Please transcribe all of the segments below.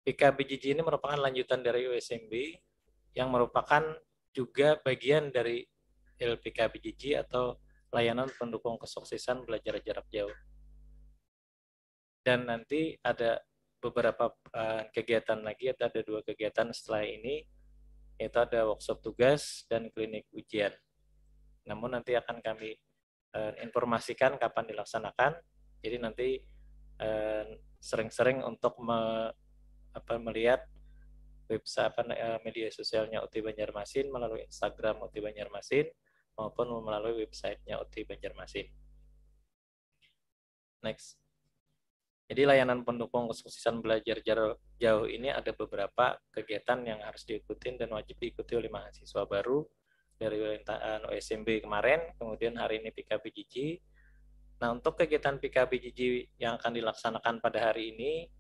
PKBJJ ini merupakan lanjutan dari USMB yang merupakan juga bagian dari LPKBJJ atau layanan pendukung kesuksesan belajar jarak jauh. Dan nanti ada beberapa kegiatan lagi, ada 2 kegiatan setelah ini, yaitu ada workshop tugas dan klinik ujian. Namun nanti akan kami informasikan kapan dilaksanakan. Jadi nanti sering-sering untuk melihat website media sosialnya UT Banjarmasin melalui Instagram UT Banjarmasin maupun melalui websitenya UT Banjarmasin. Next. Jadi layanan pendukung kesuksesan belajar jarak jauh ini ada beberapa kegiatan yang harus diikuti dan wajib diikuti oleh mahasiswa baru dari OSMB kemarin, kemudian hari ini PKBJJ. Nah, untuk kegiatan PKBJJ yang akan dilaksanakan pada hari ini,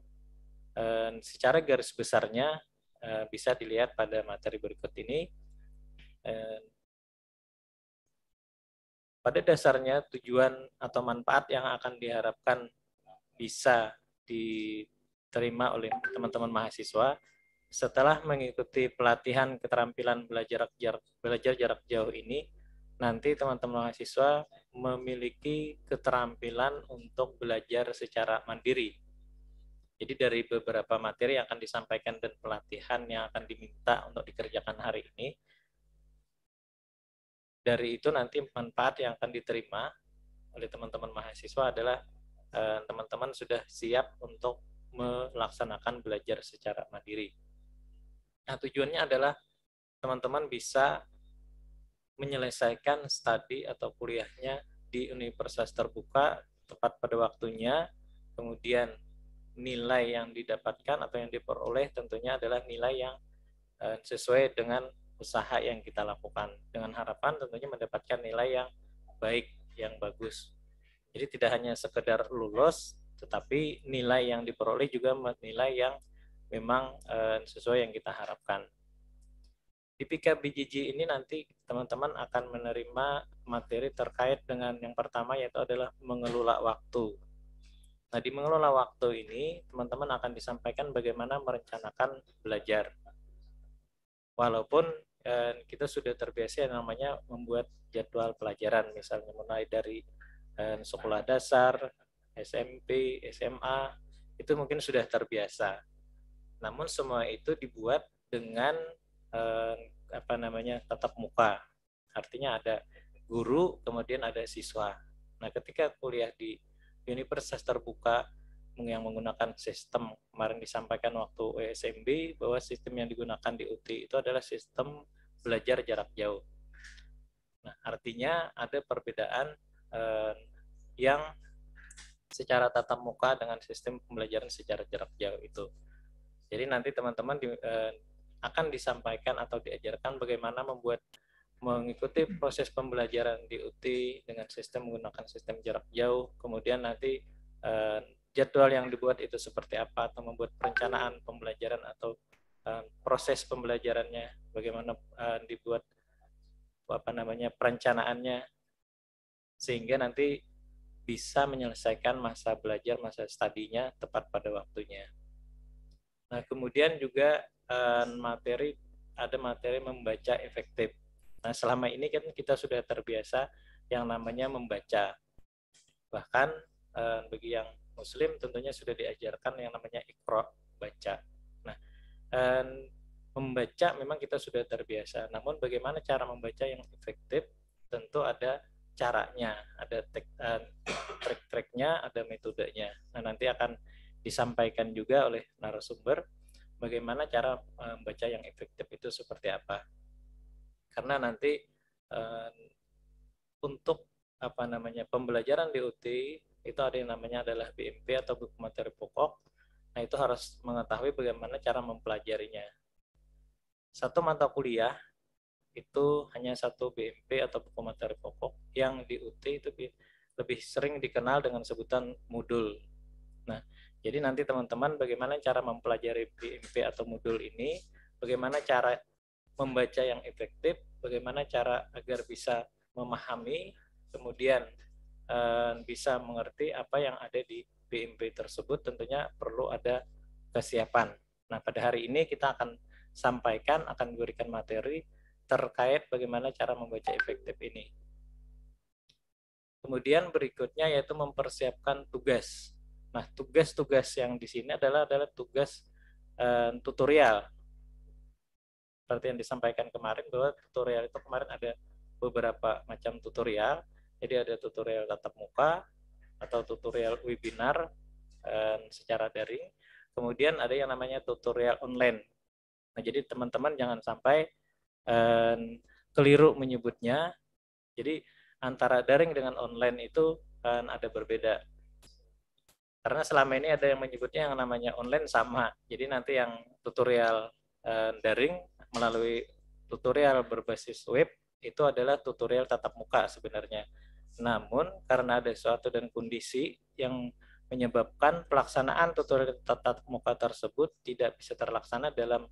secara garis besarnya bisa dilihat pada materi berikut ini. Pada dasarnya tujuan atau manfaat yang akan diharapkan bisa diterima oleh teman-teman mahasiswa setelah mengikuti pelatihan keterampilan belajar jarak jauh ini. Nanti teman-teman mahasiswa memiliki keterampilan untuk belajar secara mandiri. Jadi dari beberapa materi yang akan disampaikan dan pelatihan yang akan diminta untuk dikerjakan hari ini, dari itu nanti manfaat yang akan diterima oleh teman-teman mahasiswa adalah teman-teman sudah siap untuk melaksanakan belajar secara mandiri. Nah, tujuannya adalah teman-teman bisa menyelesaikan studi atau kuliahnya di universitas terbuka tepat pada waktunya, kemudian nilai yang didapatkan atau yang diperoleh tentunya adalah nilai yang sesuai dengan usaha yang kita lakukan, dengan harapan tentunya mendapatkan nilai yang baik, yang bagus. Jadi tidak hanya sekedar lulus, tetapi nilai yang diperoleh juga nilai yang memang sesuai yang kita harapkan. Di PKBJJ ini nanti teman-teman akan menerima materi terkait dengan yang pertama, yaitu adalah mengelola waktu. Nah, di mengelola waktu ini teman-teman akan disampaikan bagaimana merencanakan belajar. Walaupun kita sudah terbiasa yang namanya membuat jadwal pelajaran, misalnya mulai dari sekolah dasar, SMP, SMA, itu mungkin sudah terbiasa. Namun semua itu dibuat dengan tatap muka. Artinya ada guru, kemudian ada siswa. Nah, ketika kuliah di universitas terbuka yang menggunakan sistem, kemarin disampaikan waktu USMB bahwa sistem yang digunakan di UT itu adalah sistem belajar jarak jauh. Nah, artinya ada perbedaan yang secara tatap muka dengan sistem pembelajaran secara jarak jauh itu. Jadi nanti teman-teman akan disampaikan atau diajarkan bagaimana mengikuti proses pembelajaran di UT dengan sistem menggunakan sistem jarak jauh, kemudian nanti jadwal yang dibuat itu seperti apa, atau membuat perencanaan pembelajaran atau proses pembelajarannya, bagaimana dibuat perencanaannya sehingga nanti bisa menyelesaikan masa belajar, masa studinya tepat pada waktunya. Nah, kemudian juga ada materi membaca efektif. Nah, selama ini kan kita sudah terbiasa yang namanya membaca. Bahkan bagi yang muslim tentunya sudah diajarkan yang namanya iqra, baca. Nah, membaca memang kita sudah terbiasa. Namun bagaimana cara membaca yang efektif? Tentu ada caranya, ada trik-triknya, ada metodenya. Nah, nanti akan disampaikan juga oleh narasumber bagaimana cara membaca yang efektif itu seperti apa. Karena nanti untuk pembelajaran di UT itu ada yang namanya adalah BMP atau buku materi pokok. Nah, itu harus mengetahui bagaimana cara mempelajarinya. Satu mata kuliah itu hanya satu BMP atau buku materi pokok, yang di UT itu lebih sering dikenal dengan sebutan modul. Nah, jadi nanti teman-teman bagaimana cara mempelajari BMP atau modul ini, bagaimana cara membaca yang efektif, bagaimana cara agar bisa memahami, kemudian bisa mengerti apa yang ada di BMP tersebut, tentunya perlu ada kesiapan. Nah, pada hari ini kita akan berikan materi terkait bagaimana cara membaca efektif ini. Kemudian berikutnya yaitu mempersiapkan tugas. Nah, tugas-tugas yang di sini adalah tugas tutorial. Seperti yang disampaikan kemarin bahwa tutorial itu kemarin ada beberapa macam tutorial. Jadi ada tutorial tatap muka atau tutorial webinar secara daring. Kemudian ada yang namanya tutorial online. Nah, jadi teman-teman jangan sampai keliru menyebutnya. Jadi antara daring dengan online itu ada berbeda. Karena selama ini ada yang menyebutnya yang namanya online sama. Jadi nanti yang tutorial daring melalui tutorial berbasis web itu adalah tutorial tatap muka sebenarnya. Namun karena ada suatu dan kondisi yang menyebabkan pelaksanaan tutorial tatap muka tersebut tidak bisa terlaksana dalam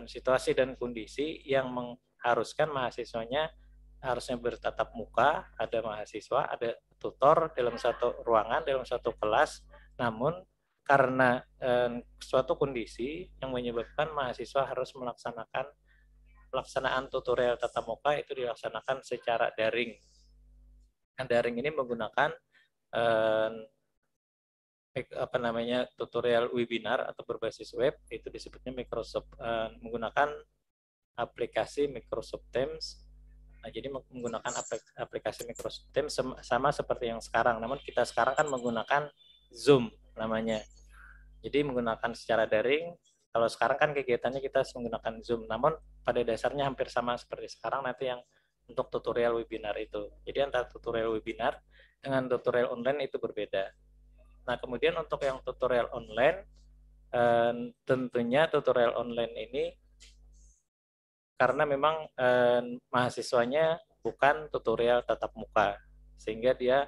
situasi dan kondisi yang mengharuskan mahasiswanya harusnya bertatap muka, ada mahasiswa, ada tutor dalam satu ruangan, dalam satu kelas, namun karena suatu kondisi yang menyebabkan mahasiswa harus melaksanakan pelaksanaan tutorial tatap muka itu dilaksanakan secara daring. Nah, daring ini menggunakan tutorial webinar atau berbasis web, itu disebutnya Microsoft menggunakan aplikasi Microsoft Teams. Nah, jadi menggunakan aplikasi Microsoft Teams sama seperti yang sekarang, namun kita sekarang kan menggunakan Zoom namanya. Jadi menggunakan secara daring. Kalau sekarang kan kegiatannya kita menggunakan Zoom, namun pada dasarnya hampir sama seperti sekarang nanti yang untuk tutorial webinar itu. Jadi antara tutorial webinar dengan tutorial online itu berbeda. Nah, kemudian untuk yang tutorial online, tentunya tutorial online ini karena memang mahasiswanya bukan tutorial tatap muka, sehingga dia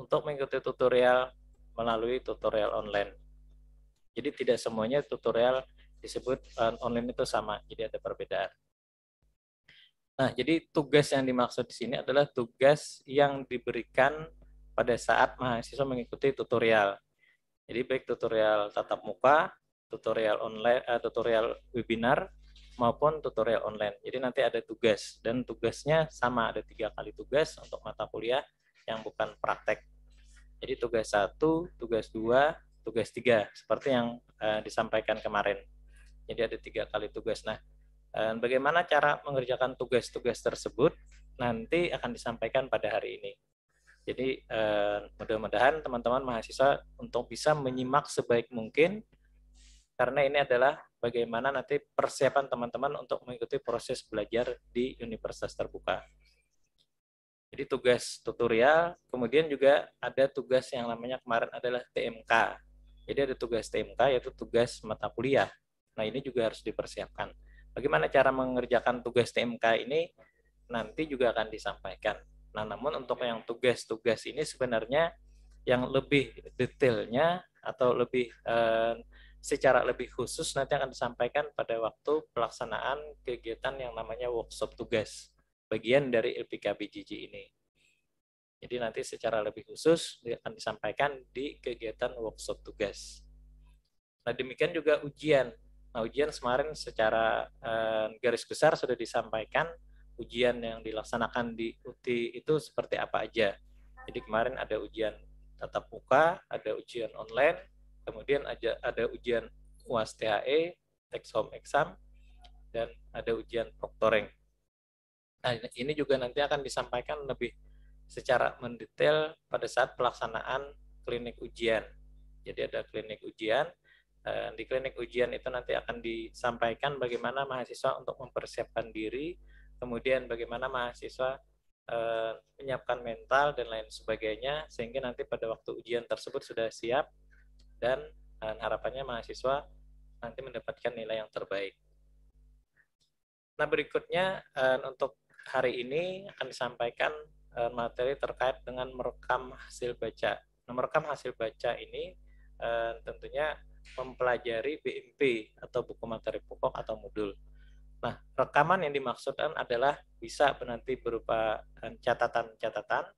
untuk mengikuti tutorial melalui tutorial online. Jadi tidak semuanya tutorial disebut online itu sama, jadi ada perbedaan. Nah, jadi tugas yang dimaksud di sini adalah tugas yang diberikan pada saat mahasiswa mengikuti tutorial. Jadi baik tutorial tatap muka, tutorial online, tutorial webinar, maupun tutorial online. Jadi nanti ada tugas, dan tugasnya sama, ada 3 kali tugas untuk mata kuliah yang bukan praktek. Jadi tugas 1, tugas 2, tugas 3, seperti yang disampaikan kemarin. Jadi ada 3 kali tugas. Nah, bagaimana cara mengerjakan tugas-tugas tersebut nanti akan disampaikan pada hari ini. Jadi mudah-mudahan teman-teman mahasiswa untuk bisa menyimak sebaik mungkin, karena ini adalah bagaimana nanti persiapan teman-teman untuk mengikuti proses belajar di universitas terbuka. Jadi tugas tutorial, kemudian juga ada tugas yang namanya kemarin adalah TMK. Jadi ada tugas TMK yaitu tugas mata kuliah. Nah, ini juga harus dipersiapkan. Bagaimana cara mengerjakan tugas TMK ini nanti juga akan disampaikan. Nah, namun untuk yang tugas-tugas ini sebenarnya yang lebih detailnya atau lebih secara lebih khusus nanti akan disampaikan pada waktu pelaksanaan kegiatan yang namanya workshop tugas, bagian dari LPKBJJ ini. Jadi nanti secara lebih khusus akan disampaikan di kegiatan workshop tugas. Nah, demikian juga ujian. Nah, ujian kemarin secara garis besar sudah disampaikan ujian yang dilaksanakan di UTI itu seperti apa aja. Jadi kemarin ada ujian tatap muka, ada ujian online, kemudian ada ujian UAS THE, take home exam, dan ada ujian proctoring. Nah, ini juga nanti akan disampaikan lebih secara mendetail pada saat pelaksanaan klinik ujian. Jadi ada klinik ujian. Di klinik ujian itu nanti akan disampaikan bagaimana mahasiswa untuk mempersiapkan diri, kemudian bagaimana mahasiswa menyiapkan mental dan lain sebagainya, sehingga nanti pada waktu ujian tersebut sudah siap, dan harapannya mahasiswa nanti mendapatkan nilai yang terbaik. Nah, berikutnya untuk hari ini akan disampaikan materi terkait dengan merekam hasil baca. Nah, merekam hasil baca ini tentunya mempelajari BMP atau buku materi pokok atau modul. Nah, rekaman yang dimaksudkan adalah bisa nanti berupa catatan-catatan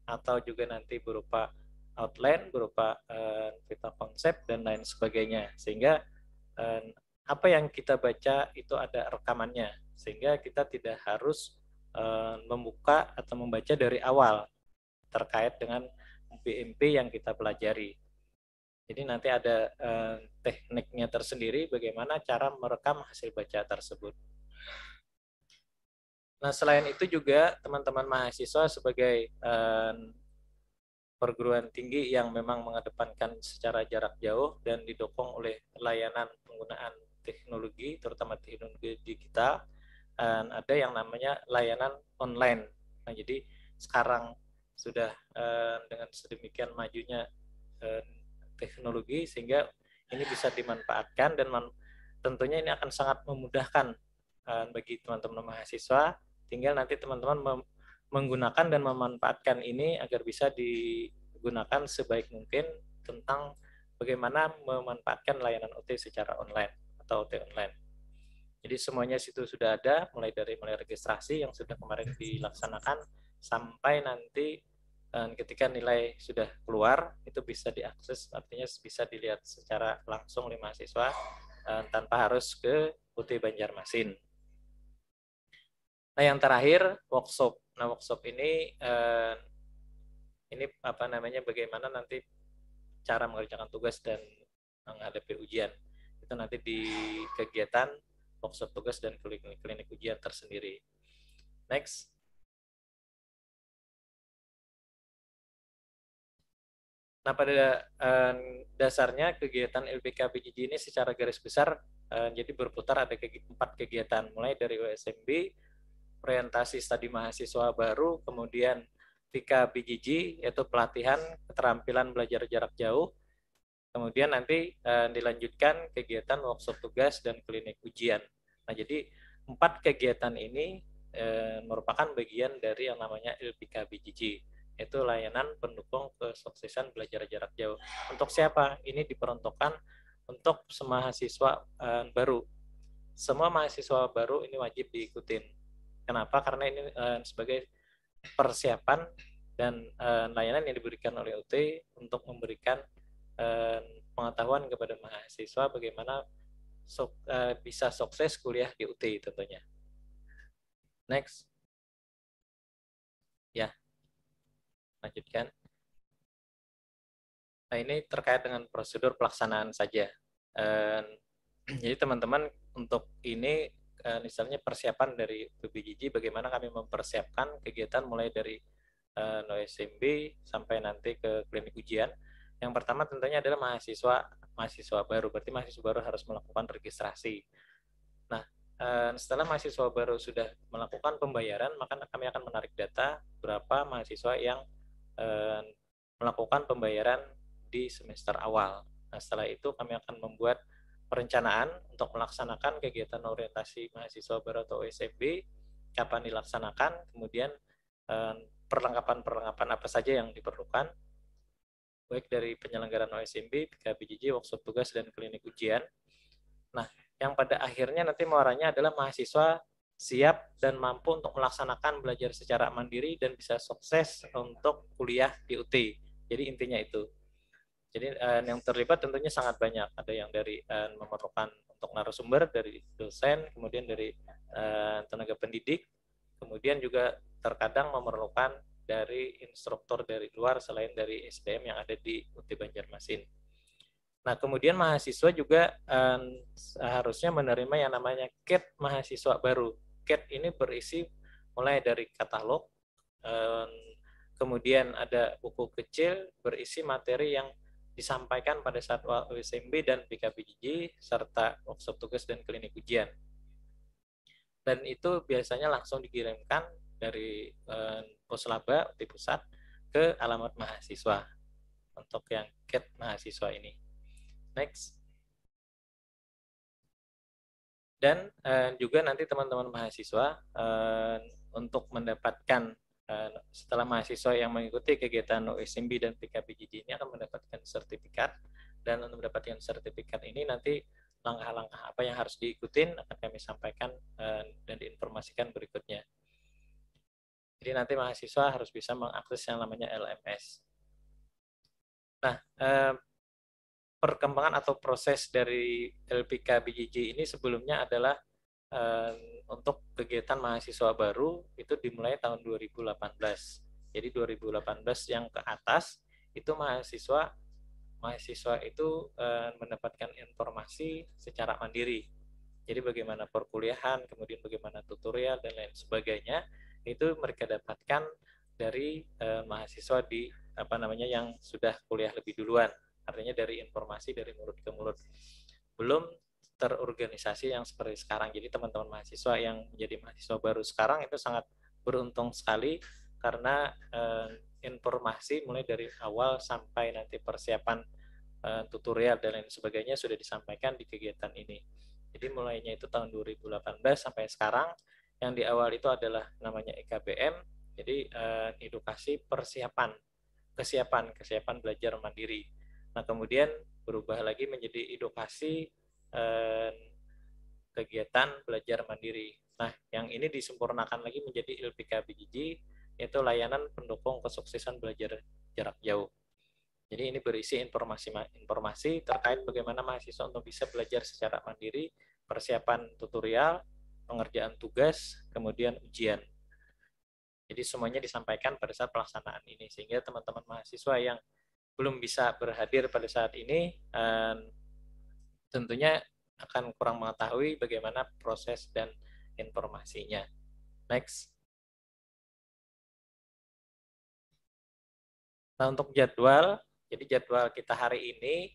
atau juga nanti berupa outline, berupa peta konsep dan lain sebagainya. Sehingga apa yang kita baca itu ada rekamannya, sehingga kita tidak harus membuka atau membaca dari awal terkait dengan BMP yang kita pelajari. Jadi nanti ada tekniknya tersendiri bagaimana cara merekam hasil baca tersebut. Nah, selain itu juga teman-teman mahasiswa sebagai perguruan tinggi yang memang mengedepankan secara jarak jauh dan didukung oleh layanan penggunaan teknologi, terutama teknologi digital, ada yang namanya layanan online. Nah, jadi sekarang sudah dengan sedemikian majunya teknologi sehingga ini bisa dimanfaatkan dan tentunya ini akan sangat memudahkan bagi teman-teman mahasiswa. Tinggal nanti teman-teman menggunakan dan memanfaatkan ini agar bisa digunakan sebaik mungkin tentang bagaimana memanfaatkan layanan OT secara online atau OT online. Jadi semuanya situ sudah ada, mulai registrasi yang sudah kemarin dilaksanakan sampai nanti ketika nilai sudah keluar itu bisa diakses, artinya bisa dilihat secara langsung oleh mahasiswa tanpa harus ke UT Banjarmasin. Nah, yang terakhir workshop. Nah, workshop ini apa namanya, bagaimana nanti cara mengerjakan tugas dan menghadapi ujian. Itu nanti di kegiatan workshop tugas dan klinik ujian tersendiri. Next. Nah, pada dasarnya kegiatan LPK PJJ ini secara garis besar jadi berputar ada 4 kegiatan, mulai dari OSMB, orientasi studi mahasiswa baru, kemudian PKBJJ yaitu pelatihan keterampilan belajar jarak jauh, kemudian nanti dilanjutkan kegiatan workshop tugas dan klinik ujian. Nah, jadi 4 kegiatan ini merupakan bagian dari yang namanya LPK-BJJ, yaitu layanan pendukung kesuksesan belajar jarak jauh. Untuk siapa? Ini diperuntukkan untuk mahasiswa baru. Semua mahasiswa baru ini wajib diikutin. Kenapa? Karena ini sebagai persiapan dan layanan yang diberikan oleh UT untuk memberikan pengetahuan kepada mahasiswa bagaimana bisa sukses kuliah di UT tentunya. Next. Ya, lanjutkan. Nah, ini terkait dengan prosedur pelaksanaan saja. Jadi teman-teman untuk ini misalnya persiapan dari PBJJ, bagaimana kami mempersiapkan kegiatan mulai dari OSMB sampai nanti ke klinik ujian. Yang pertama tentunya adalah mahasiswa baru, berarti mahasiswa baru harus melakukan registrasi. Nah, setelah mahasiswa baru sudah melakukan pembayaran, maka kami akan menarik data berapa mahasiswa yang melakukan pembayaran di semester awal. Nah, setelah itu kami akan membuat perencanaan untuk melaksanakan kegiatan orientasi mahasiswa baru atau OSMB, kapan dilaksanakan, kemudian perlengkapan apa saja yang diperlukan, baik dari penyelenggaraan OSMB, PKBJJ, workshop tugas, dan klinik ujian. Nah, yang pada akhirnya nanti muaranya adalah mahasiswa siap dan mampu untuk melaksanakan belajar secara mandiri dan bisa sukses untuk kuliah di UT. Jadi intinya itu. Jadi yang terlibat tentunya sangat banyak. Ada yang dari memerlukan untuk narasumber dari dosen, kemudian dari tenaga pendidik, kemudian juga terkadang memerlukan dari instruktur dari luar selain dari SDM yang ada di UT Banjarmasin. Nah, kemudian mahasiswa juga seharusnya menerima yang namanya KET mahasiswa baru. KET ini berisi mulai dari katalog, kemudian ada buku kecil berisi materi yang disampaikan pada saat OSMB dan PKBJJ serta workshop tugas dan klinik ujian. Dan itu biasanya langsung dikirimkan dari Puslaba di pusat ke alamat mahasiswa untuk yang KET mahasiswa ini. Next. Dan juga nanti teman-teman mahasiswa untuk mendapatkan setelah mahasiswa yang mengikuti kegiatan OSMB dan PKBJJ ini akan mendapatkan sertifikat, dan untuk mendapatkan sertifikat ini nanti langkah-langkah apa yang harus diikutin akan kami sampaikan dan diinformasikan berikutnya. Jadi nanti mahasiswa harus bisa mengakses yang namanya LMS. Nah, perkembangan atau proses dari LPK BJJ ini sebelumnya adalah untuk kegiatan mahasiswa baru itu dimulai tahun 2018. Jadi 2018 yang ke atas itu mahasiswa itu mendapatkan informasi secara mandiri. Jadi bagaimana perkuliahan, kemudian bagaimana tutorial dan lain sebagainya itu mereka dapatkan dari mahasiswa di yang sudah kuliah lebih duluan. Artinya dari informasi dari mulut ke mulut. Belum terorganisasi yang seperti sekarang. Jadi teman-teman mahasiswa yang menjadi mahasiswa baru sekarang itu sangat beruntung sekali karena informasi mulai dari awal sampai nanti persiapan tutorial dan lain sebagainya sudah disampaikan di kegiatan ini. Jadi mulainya itu tahun 2018 sampai sekarang. Yang di awal itu adalah namanya EKBM, jadi edukasi kesiapan belajar mandiri. Nah kemudian berubah lagi menjadi edukasi kegiatan belajar mandiri. Nah yang ini disempurnakan lagi menjadi LPK BJJ, yaitu layanan pendukung kesuksesan belajar jarak jauh. Jadi ini berisi informasi terkait bagaimana mahasiswa untuk bisa belajar secara mandiri, persiapan tutorial, pengerjaan tugas, kemudian ujian. Jadi semuanya disampaikan pada saat pelaksanaan ini, sehingga teman-teman mahasiswa yang belum bisa berhadir pada saat ini tentunya akan kurang mengetahui bagaimana proses dan informasinya. Next. Nah untuk jadwal, jadi jadwal kita hari ini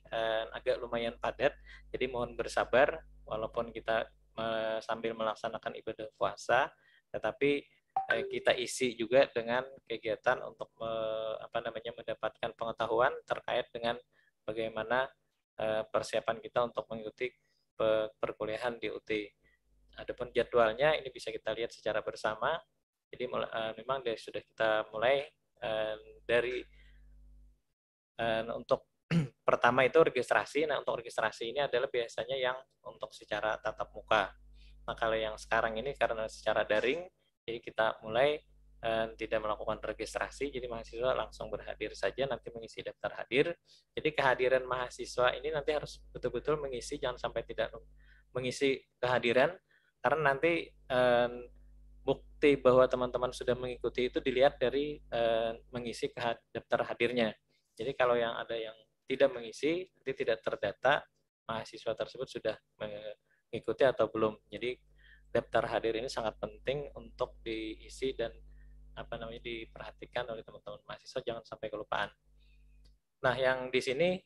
agak lumayan padat, jadi mohon bersabar walaupun kita sambil melaksanakan ibadah puasa, tetapi kita isi juga dengan kegiatan untuk mendapatkan pengetahuan terkait dengan bagaimana persiapan kita untuk mengikuti perkuliahan di UT. Adapun jadwalnya ini bisa kita lihat secara bersama. Jadi memang sudah kita mulai dari untuk pertama itu registrasi. Nah untuk registrasi ini adalah biasanya yang untuk secara tatap muka. Nah kalau yang sekarang ini karena secara daring, jadi kita mulai tidak melakukan registrasi, jadi mahasiswa langsung berhadir saja, nanti mengisi daftar hadir. Jadi kehadiran mahasiswa ini nanti harus betul-betul mengisi, jangan sampai tidak mengisi kehadiran, karena nanti bukti bahwa teman-teman sudah mengikuti itu dilihat dari mengisi daftar hadirnya. Jadi kalau yang ada yang tidak mengisi, nanti tidak terdata mahasiswa tersebut sudah mengikuti atau belum. Jadi daftar hadir ini sangat penting untuk diisi dan diperhatikan oleh teman-teman mahasiswa, jangan sampai kelupaan. Nah, yang di sini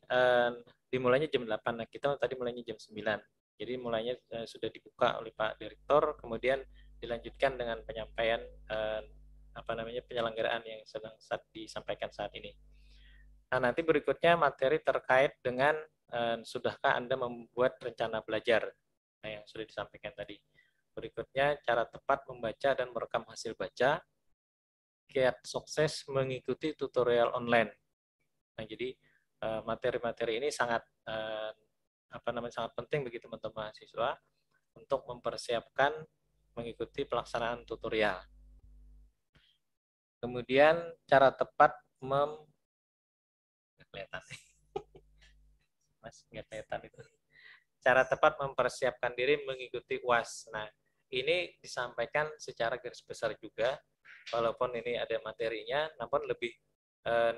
dimulainya jam 8. Nah, kita tadi mulainya jam 9. Jadi mulainya sudah dibuka oleh Pak Direktur, kemudian dilanjutkan dengan penyampaian penyelenggaraan yang sedang disampaikan saat ini. Nah, nanti berikutnya materi terkait dengan sudahkah Anda membuat rencana belajar. Nah, yang sudah disampaikan tadi. Berikutnya, cara tepat membaca dan merekam hasil baca. Kiat sukses mengikuti tutorial online. Nah, jadi materi-materi ini sangat sangat penting bagi teman-teman mahasiswa untuk mempersiapkan mengikuti pelaksanaan tutorial. Kemudian cara tepat Cara tepat mempersiapkan diri mengikuti UAS. Nah, ini disampaikan secara garis besar juga, walaupun ini ada materinya, namun lebih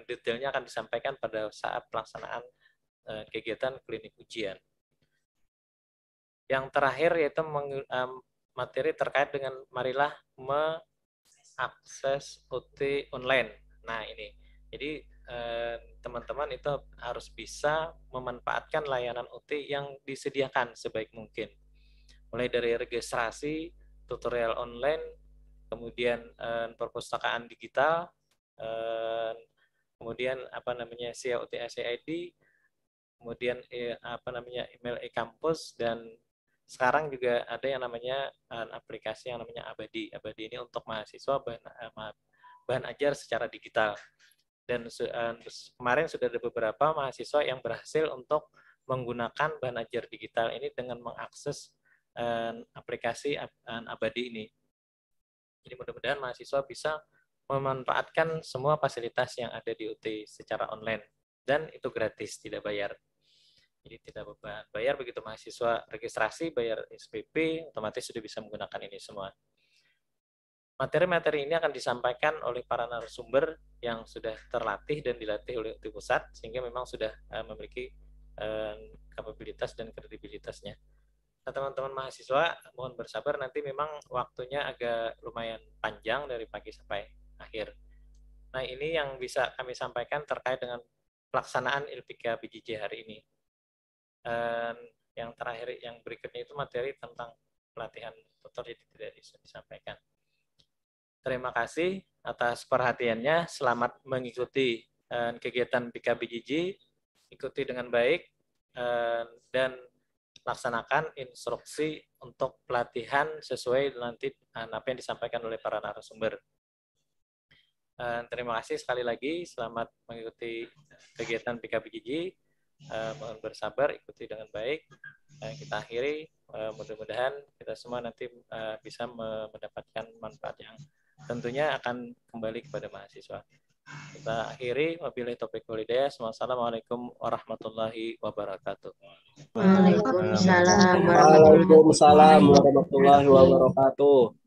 detailnya akan disampaikan pada saat pelaksanaan kegiatan klinik ujian. Yang terakhir yaitu materi terkait dengan marilah mengakses UT online. Nah ini, jadi teman-teman itu harus bisa memanfaatkan layanan UT yang disediakan sebaik mungkin. Mulai dari registrasi, tutorial online, kemudian perpustakaan digital, kemudian CAUT ACID, kemudian email e-kampus, dan sekarang juga ada yang namanya aplikasi yang namanya Abadi. Abadi ini untuk mahasiswa bahan ajar secara digital. Dan kemarin sudah ada beberapa mahasiswa yang berhasil untuk menggunakan bahan ajar digital ini dengan mengakses aplikasi Abadi ini. Jadi mudah-mudahan mahasiswa bisa memanfaatkan semua fasilitas yang ada di UT secara online, dan itu gratis, tidak bayar. Jadi tidak beban bayar, begitu mahasiswa registrasi bayar SPP, otomatis sudah bisa menggunakan ini semua. Materi-materi ini akan disampaikan oleh para narasumber yang sudah terlatih dan dilatih oleh UT Pusat, sehingga memang sudah memiliki kapabilitas dan kredibilitasnya. Nah, teman-teman mahasiswa mohon bersabar, nanti memang waktunya agak lumayan panjang dari pagi sampai akhir. Nah, ini yang bisa kami sampaikan terkait dengan pelaksanaan ILPIKA BJJ hari ini. Yang terakhir, yang berikutnya itu materi tentang pelatihan tutor, jadi tidak bisa disampaikan. Terima kasih atas perhatiannya. Selamat mengikuti kegiatan PIKA BJJ. Ikuti dengan baik dan laksanakan instruksi untuk pelatihan sesuai nanti apa yang disampaikan oleh para narasumber. Terima kasih sekali lagi. Selamat mengikuti kegiatan PIKA BJJ. Mohon bersabar, ikuti dengan baik. Kita akhiri. Mudah-mudahan kita semua nanti bisa mendapatkan manfaat yang tentunya akan kembali kepada mahasiswa. Kita akhiri. Wabillahi taufiq wal hidayah. Wassalamualaikum warahmatullahi wabarakatuh. Waalaikumsalam warahmatullahi wabarakatuh.